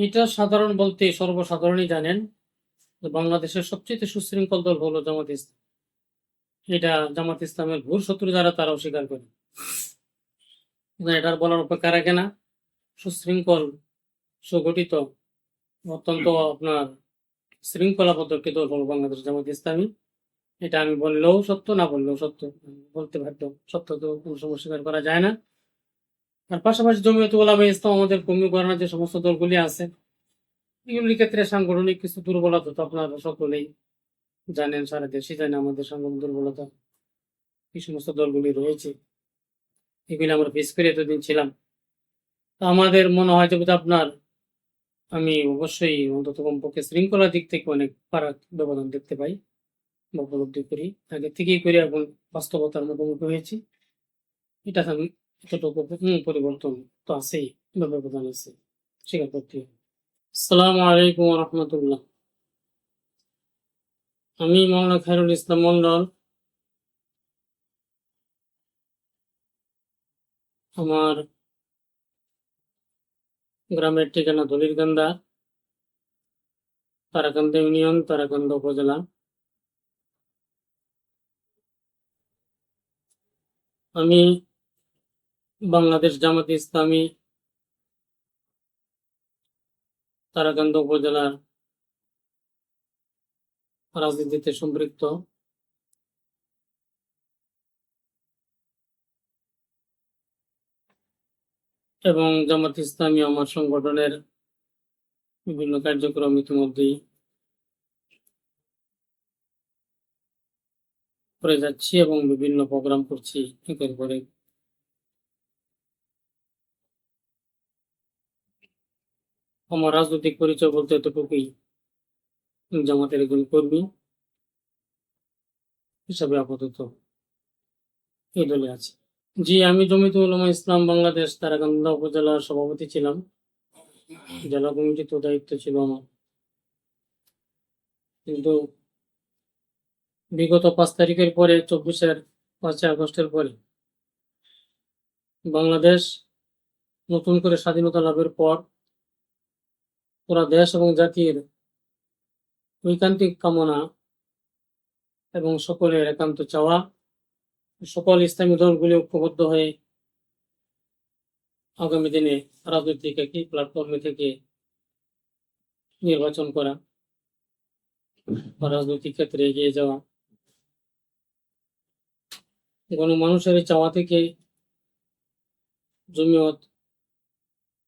এটা সাধারণ বলতে সর্বসাধারণই জানেন যে বাংলাদেশের সবচেয়ে সুশৃঙ্খল দল হলো জামাত ইসলাম। এটা জামাত ইসলামের ঘোর শত্রু যারা তারা অস্বীকার করে। এটার বলার অপেক্ষা রাখে না। সুশৃঙ্খল, সুগঠিত, অত্যন্ত আপনার শৃঙ্খলাবদ্ধ একটি দল হলো বাংলাদেশ জামাত ইসলামী। এটা আমি বললেও সত্য, না বললেও সত্য। বলতে বাধ্য, সত্য তো কোনো সময় স্বীকার করা যায় না। আর পাশাপাশি জমিয়ত উলামায়ে ইসলাম আমাদের কর্মী করানোর যে সমস্ত দলগুলি আছে, এগুলির ক্ষেত্রে সাংগঠনিক কিছু দুর্বলতা তো আপনারা সকলেই জানেন, সারা দেশই জানে আমাদের সাংগঠনিক দুর্বলতা এই সমস্ত দলগুলি রয়েছে। এগুলি আমরা ফেস করে এতদিন ছিলাম। তো আমাদের মনে হয় যে আপনার আমি অবশ্যই অন্তত কমপক্ষে শৃঙ্খলার দিক থেকে অনেক ফারাক ব্যবধান দেখতে পাই বা উপলব্ধি করি। আগে থেকেই করি, এখন বাস্তবতার মুখোমুখি হয়েছি। এটা আমি এতটুকু পরিবর্তন তো আছেই বা ব্যবধান আছে, স্বীকার করতে হবে। আসসালামু আলাইকুম রহমতুল্লাহ। আমি মাওলানা খায়রুল ইসলাম মন্ডল। আমার গ্রামের ঠিকানা দলিরকান্দা, তারাকান্দা ইউনিয়ন, তারাকান্দা উপজেলা। আমি বাংলাদেশ জামাতে ইসলামী তারাকান্দা উপজেলার রাজনীতিতে সম্পৃক্ত। এবং জামাত ইসলামী আমার সংগঠনের বিভিন্ন কার্যক্রম ইতিমধ্যেই করে যাচ্ছি এবং বিভিন্ন প্রোগ্রাম করছি একের পরে। আমার রাজনৈতিক পরিচয় বলতে এতটুকুই, জামাতের একজন কর্মী হিসাবে আপাতত এই দলে আছে। জি, আমি জমিয়তুল উলামা ইসলাম বাংলাদেশ তারাকান্দা উপজেলার সভাপতি ছিলাম। জেলা কমিটিতে দায়িত্ব ছিল আমার। কিন্তু বিগত 5 তারিখের পরে, 5ই আগস্টের পরে বাংলাদেশ নতুন করে স্বাধীনতা লাভের পর পুরা দেশ এবং জাতির ঐকান্তিক কামনা এবং সকলের একান্ত চাওয়া, সকল ইসলামী দলগুলি ঐক্যবদ্ধ হয়ে আগামী দিনে রাজনৈতিক একটি প্ল্যাটফর্মে থেকে নির্বাচন করা বা রাজনৈতিক ক্ষেত্রে এগিয়ে যাওয়া, গণমানুষের চাওয়া থেকে জমিয়ত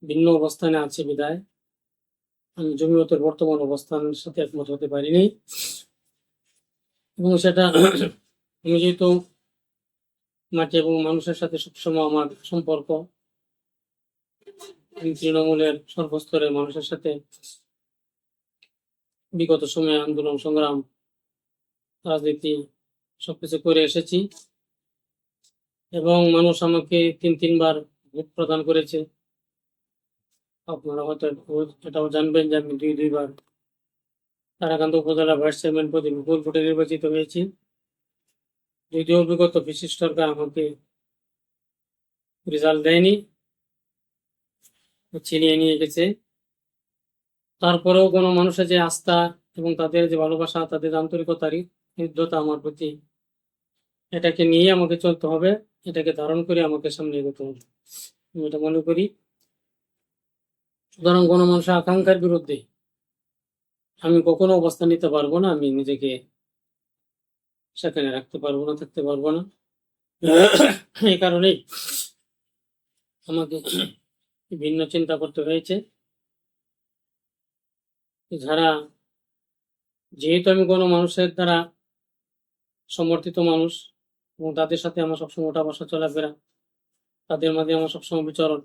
ভিন্ন অবস্থানে আছে বিদায় আমি জমিয়তের বর্তমান অবস্থানের সাথে একমত হতে পারিনি। এবং সেটা আমি যেহেতু মাটি এবং মানুষের সাথে সবসময় আমার সম্পর্ক, তৃণমূলের সর্বস্তরের মানুষের সাথে বিগত সময়ে আন্দোলন সংগ্রাম রাজনীতি সবকিছু করে এসেছি এবং মানুষ আমাকে 3বার ভোট প্রদান করেছে। আপনারা হয়তো এটাও জানবেন যে আমি 2বার তারাকান্দা উপজেলা ভাইস চেয়ারম্যান পদে বিপুল ভোটে নির্বাচিত হয়েছি। যদিও বিগত বিশিষ্ট সরকার আমাকে রেজাল্ট দেয়নি, ছিনিয়ে নিয়ে গেছে। তারপরেও মানুষের যে আস্থা এবং তাদের যে ভালোবাসা, তাদের আন্তরিকতার হৃদ্যতা আমার প্রতি, এটাকে নিয়ে আমাকে চলতে হবে, এটাকে ধারণ করে আমাকে সামনে এগোতে হবে, আমি এটা মনে করি। সুতরাং গণমানুষের আকাঙ্ক্ষার বিরুদ্ধে আমি কখনো অবস্থান নিতে পারবো না, আমি নিজেকে সেখানে রাখতে পারবো না, থাকতে পারবো না। এই কারণেই আমাকে ভিন্ন চিন্তা করতে হয়েছে। যারা, যেহেতু আমি গণমানুষের দ্বারা সমর্থিত মানুষ এবং তাদের সাথে আমার সবসময় ওঠা বসা চলাফেরা, তাদের মাঝে আমার সবসময় বিচরণ,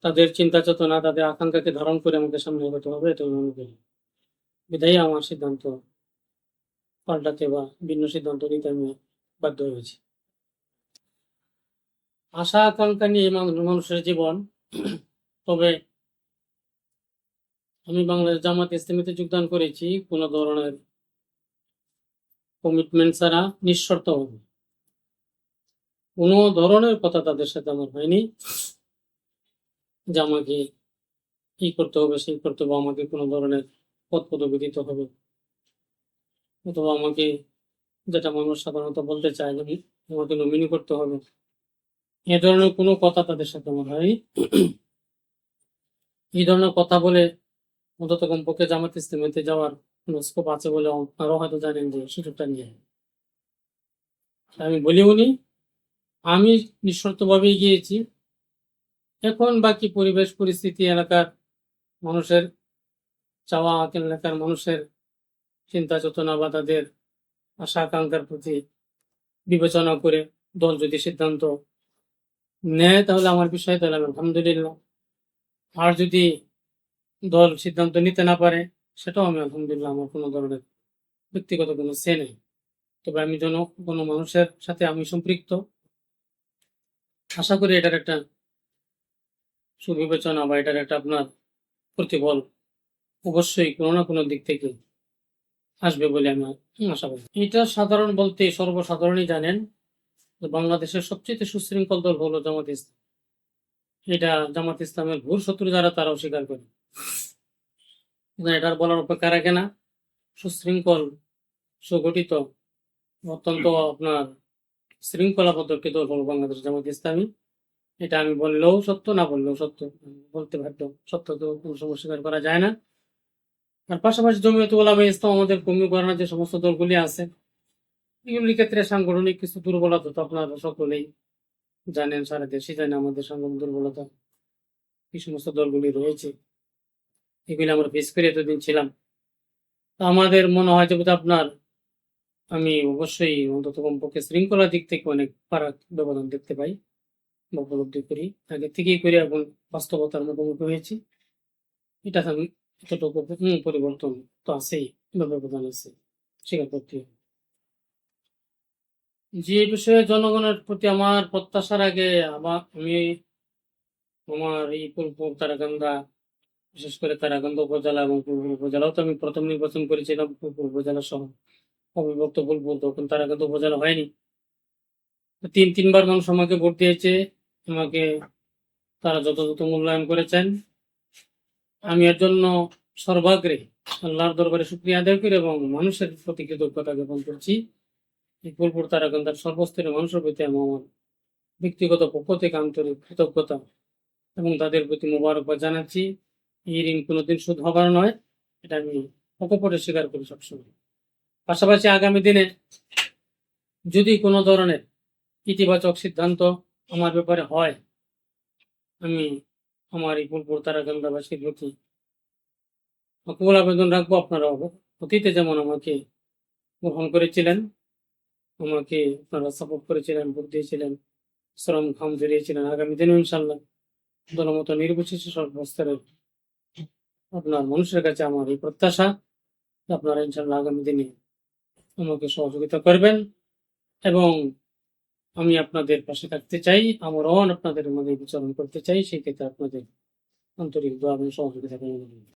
তাদের চিন্তা চেতনা, তাদের আকাঙ্ক্ষাকে ধারণ করে আমাকে সামনে এগোতে হবে, এটা মনে করি। বিধায়ী আমার সিদ্ধান্ত পাল্টাতে বা ভিন্ন সিদ্ধান্ত নিতে আমি বাধ্য হয়েছি। আশা আকাঙ্ক্ষা নিয়ে মানুষের জীবন। তবে আমি বাংলাদেশ জামাত ইসলামীতে যোগদান করেছি কোনো ধরনের কমিটমেন্ট ছাড়া, নিঃশর্ত হবে। কোনো ধরনের কথা তাদের সাথে আমার হয়নি যে আমাকে এই করতে হবে, সেই করতে হবে, আমাকে কোনো ধরনের পদ পদবি দিতে হবে, অথবা আমাকে, যেটা মানুষ সাধারণত বলতে চায়, আমাকে নমিনি করতে হবে। এ ধরনের কোনো কথা তাদের সাথে আমার হয়নি। এই ধরনের কথা বলে অন্তত কমপক্ষে জামাত ইসলামীতে যাওয়ার কোনো স্কোপ আছে বলে আপনারাও হয়তো জানেন যে সুযোগটা নিয়ে আমি বলিও নি। আমি নিঃশর্তভাবেই গিয়েছি। এখন বাকি পরিবেশ পরিস্থিতি, এলাকার মানুষের চাওয়া, এলাকার মানুষের চিন্তা চেতনা বা তাদের আশা আকাঙ্ক্ষার প্রতি বিবেচনা করে দল যদি সিদ্ধান্ত নেয় তাহলে আমার বিষয়ে তাহলে আমি আলহামদুলিল্লাহ। আর যদি দল সিদ্ধান্ত নিতে না পারে সেটাও আমি আলহামদুলিল্লাহ, আমার কোনো ধরনের ব্যক্তিগত কোনো সে নেই। তবে আমি যেন কোনো মানুষের সাথে আমি সম্পৃক্ত, আশা করি এটার একটা সুবিবেচনা বা এটার একটা আপনার প্রতিফল অবশ্যই কোনো না কোনো দিক থেকে আসবে বলে আমি আশাবাদী। এটা সাধারণ বলতে সর্বসাধারণই জানেন যে বাংলাদেশের সবচেয়ে সুশৃঙ্খল দল হলো জামাত ইসলাম। এটা জামাত ইসলামের ঘোর শত্রু যারা তারাও স্বীকার করে। এটার বলার অপেক্ষা রাখে না। সুশৃঙ্খল, সুগঠিত, অত্যন্ত আপনার শৃঙ্খলাবদ্ধ একটি দল হলো বাংলাদেশ জামাত ইসলামী। এটা আমি বললেও সত্য, না বললেও সত্য, বলতে বাধ্য। সত্য তো কোনো সময় স্বীকার করা যায় না। আর পাশাপাশি জমিয়ত উলামায়ে ইসলাম, আমাদের কর্মী করানোর যে সমস্ত দলগুলি আছে, এগুলির ক্ষেত্রে সাংগঠনিক কিছু দুর্বলতা তো আপনারা সকলেই জানেন, সারা দেশই জানে আমাদের সাংগঠনিক দুর্বলতা এই সমস্ত দলগুলি রয়েছে। এগুলি আমরা ফেস করে এতদিন ছিলাম। তা আমাদের মনে হয় যে আপনার, আমি অবশ্যই অন্তত কমপক্ষে শৃঙ্খলার দিক থেকে অনেক ফারাক ব্যবধান দেখতে পাই বা উপলব্ধি করি। আগে থেকেই করি, এখন বাস্তবতার মুখোমুখি হয়েছি। এটা আমি এতটুকু পরিবর্তন তো আছেই বা ব্যবধান আছে, স্বীকার করতে হবে। যে বিষয়ে জনগণের প্রতি আমার প্রত্যাশার আগে আমি আমার এই ফুলপুর তারাকান্দা, বিশেষ করে তারাকান্দা উপজেলা এবং ফুলপুর উপজেলাও তো আমি প্রথম নির্বাচন করেছিলাম ফুলপুর উপজেলা সহ অবিভক্ত ফুলপুর, তখন তারাকান্দা উপজেলা হয়নি। তিনবার মানুষ আমাকে ভোট দিয়েছে, আমাকে তারা যথাযথ মূল্যায়ন করেছেন। আমি এর জন্য সর্বাগ্রে আল্লাহর দরবারে শুকরিয়া আদায় করি এবং মানুষের প্রতি কৃতজ্ঞতা জ্ঞাপন করছি। এই ফুলপুর তারাকান্দার সর্বস্তরের মানুষের প্রতি আমার ব্যক্তিগত পক্ষ থেকে আন্তরিক কৃতজ্ঞতা এবং তাদের প্রতি মোবারকবাদ জানাচ্ছি। এই ঋণ কোনোদিন শোধ হবার নয়, এটা আমি অকপটে স্বীকার করি সবসময়। পাশাপাশি আগামী দিনে যদি কোনো ধরনের ইতিবাচক সিদ্ধান্ত আমার ব্যাপারে হয়, আমি আমার এই ফুলপুর তারাকান্দাবাসীর প্রতি আকুল আবেদন রাখবো, আপনারা অতীতে যেমন আমাকে গ্রহণ করেছিলেন, আমাকে আপনারা সাপোর্ট করেছিলেন, ভোট দিয়েছিলেন, শ্রম ঘাম জড়িয়েছিলেন, আগামী দিনে ইনশাল্লাহ দলমত নির্বিশেষে সর্বস্তরের আপনার মানুষের কাছে আমার এই প্রত্যাশা, আপনারা ইনশাল্লাহ আগামী দিনে আমাকে সহযোগিতা করবেন এবং আমি আপনাদের পাশে থাকতে চাই, আমরাও আপনাদের মধ্যে বিচরণ করতে চাই। সেই ক্ষেত্রে আপনাদের আন্তরিক দোয়া এবং সহযোগিতা কামনা করি।